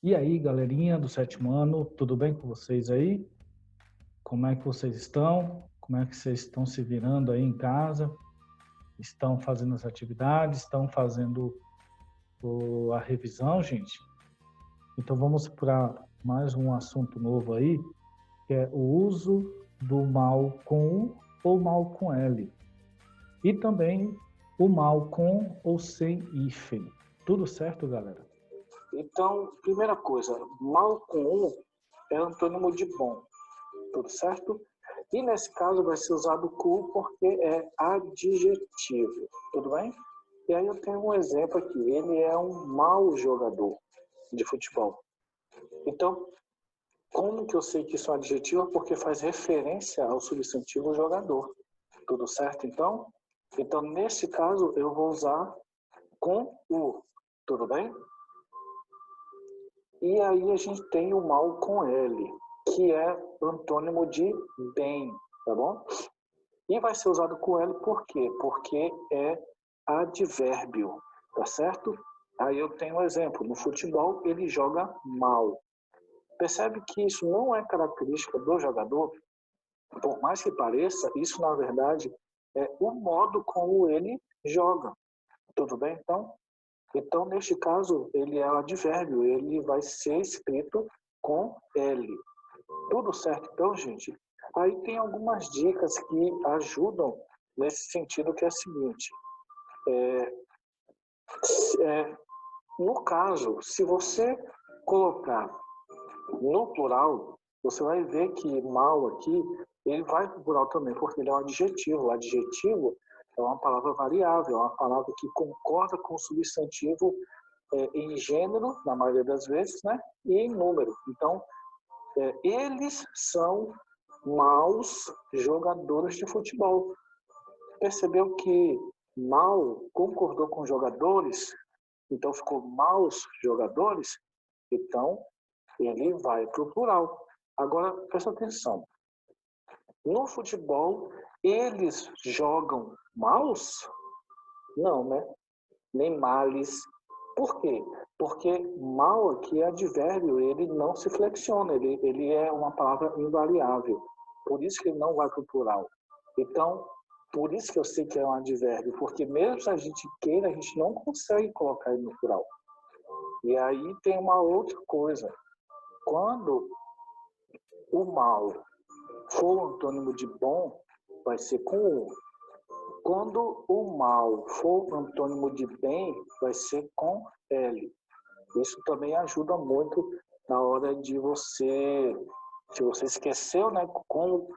E aí, galerinha do sétimo ano, tudo bem com vocês aí? Como é que vocês estão? Como é que vocês estão se virando aí em casa? Estão fazendo as atividades? Estão fazendo a revisão, gente? Então vamos para mais um assunto novo aí, que é o uso do mal com U ou mal com L. E também o mal com ou sem hífen. Tudo certo, galera? Então, primeira coisa, mal com um é antônimo de bom, tudo certo? E nesse caso vai ser usado com porque é adjetivo, tudo bem? E aí eu tenho um exemplo aqui, ele é um mau jogador de futebol. Então, como que eu sei que isso é um adjetivo? Porque faz referência ao substantivo jogador, tudo certo então? Então, nesse caso, eu vou usar com o, tudo bem? E aí a gente tem o mal com L, que é antônimo de bem, tá bom? E vai ser usado com L por quê? Porque é advérbio, tá certo? Aí eu tenho um exemplo, no futebol ele joga mal. Percebe que isso não é característica do jogador? Por mais que pareça, isso na verdade é o modo como ele joga. Tudo bem, então? Então, neste caso, ele é o advérbio, ele vai ser escrito com L. Tudo certo, então, gente? Aí tem algumas dicas que ajudam nesse sentido, que é o seguinte. No caso, se você colocar no plural, você vai ver que mal aqui, ele vai para o plural também, porque ele é um adjetivo. O adjetivo é uma palavra variável, é uma palavra que concorda com o substantivo em gênero, na maioria das vezes, né? E em número. Então, eles são maus jogadores de futebol. Percebeu que mal concordou com jogadores, então ficou maus jogadores, então ele vai para o plural. Agora, presta atenção. No futebol, eles jogam maus? Não, né? Nem males. Por quê? Porque mal aqui é advérbio, ele não se flexiona, ele é uma palavra invariável. Por isso que ele não vai para o plural. Então, por isso que eu sei que é um advérbio, porque mesmo se a gente queira, a gente não consegue colocar ele no plural. E aí tem uma outra coisa. Quando o mal for o antônimo de bom, vai ser com U. Quando o mal for antônimo de bem, vai ser com L. Isso também ajuda muito na hora de você, se você esqueceu, né, com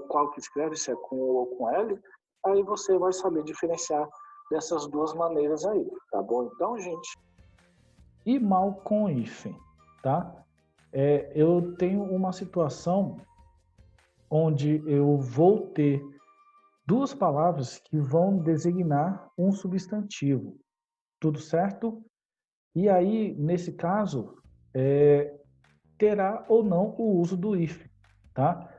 qual que escreve, se é com U ou com L, aí você vai saber diferenciar dessas duas maneiras aí, tá bom? Então, gente. E mal com hífen, tá? Eu tenho uma situação onde eu vou ter duas palavras que vão designar um substantivo. Tudo certo? E aí, nesse caso, terá ou não o uso do if, tá?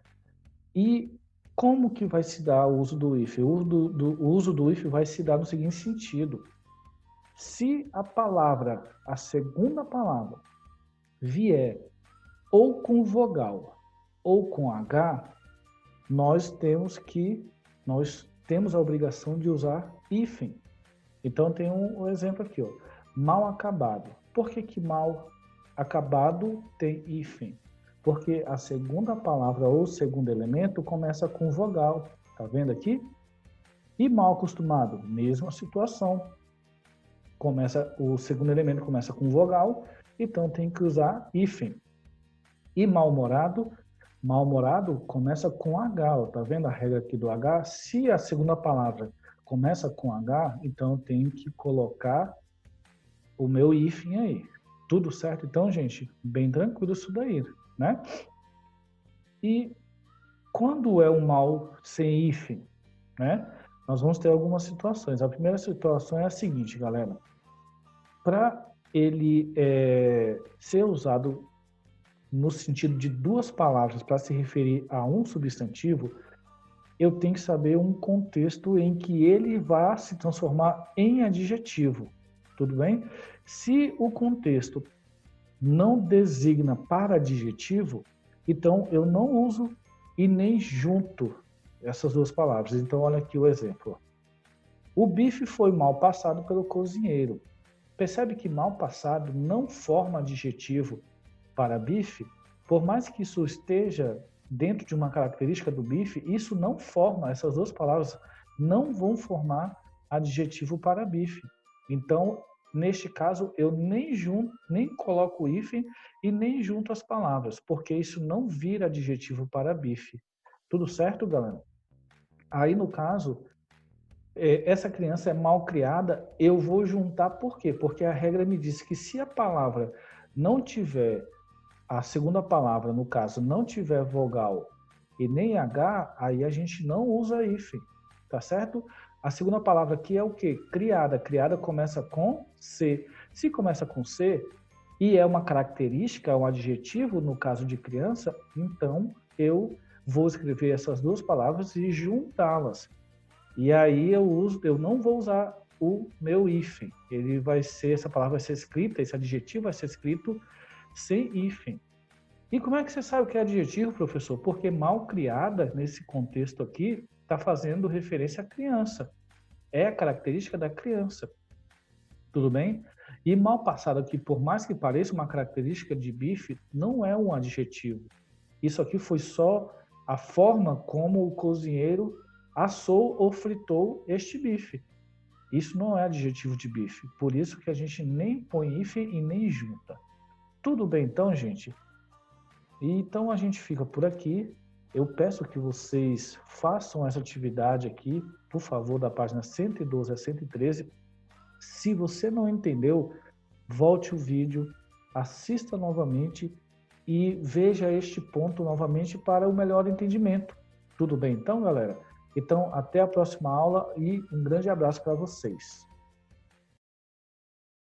E como que vai se dar o uso do if? O uso do if vai se dar no seguinte sentido. Se a segunda palavra, vier ou com vogal ou com H, nós temos a obrigação de usar hífen. Então tem um exemplo aqui, ó. Mal acabado. Por que mal acabado tem hífen? Porque a segunda palavra ou segundo elemento começa com vogal. Tá vendo aqui? E mal acostumado, mesma situação. O segundo elemento começa com vogal, então tem que usar hífen. E mal-humorado começa com H, ó, tá vendo a regra aqui do H? Se a segunda palavra começa com H, então eu tenho que colocar o meu hífen aí. Tudo certo? Então, gente, bem tranquilo isso daí, né? E quando é um mal sem hífen, né? Nós vamos ter algumas situações. A primeira situação é a seguinte, galera. Para ele ser usado no sentido de duas palavras para se referir a um substantivo, eu tenho que saber um contexto em que ele vai se transformar em adjetivo. Tudo bem? Se o contexto não designa para adjetivo, então eu não uso e nem junto essas duas palavras. Então, olha aqui o exemplo. O bife foi mal passado pelo cozinheiro. Percebe que mal passado não forma adjetivo para bife? Por mais que isso esteja dentro de uma característica do bife, isso não forma, essas duas palavras não vão formar adjetivo para bife. Então, neste caso, eu nem coloco o hífen e nem junto as palavras, porque isso não vira adjetivo para bife. Tudo certo, galera? Aí, no caso, essa criança é mal criada, eu vou juntar por quê? Porque a regra me diz que se a palavra não tiver, a segunda palavra, no caso, não tiver vogal e nem H, aí a gente não usa hífen, tá certo? A segunda palavra aqui é o quê? Criada. Criada começa com C. Se começa com C e é uma característica, um adjetivo, no caso de criança, então eu vou escrever essas duas palavras e juntá-las. E aí eu não vou usar o meu hífen. Essa palavra vai ser escrita, esse adjetivo vai ser escrito sem hífen. E como é que você sabe o que é adjetivo, professor? Porque mal criada, nesse contexto aqui, está fazendo referência à criança. É a característica da criança. Tudo bem? E mal passado aqui, por mais que pareça uma característica de bife, não é um adjetivo. Isso aqui foi só a forma como o cozinheiro assou ou fritou este bife. Isso não é adjetivo de bife. Por isso que a gente nem põe hífen e nem junta. Tudo bem então, gente? E então a gente fica por aqui. Eu peço que vocês façam essa atividade aqui, por favor, da página 112 a 113. Se você não entendeu, volte o vídeo, assista novamente e veja este ponto novamente para o melhor entendimento. Tudo bem então, galera? Então, até a próxima aula e um grande abraço para vocês.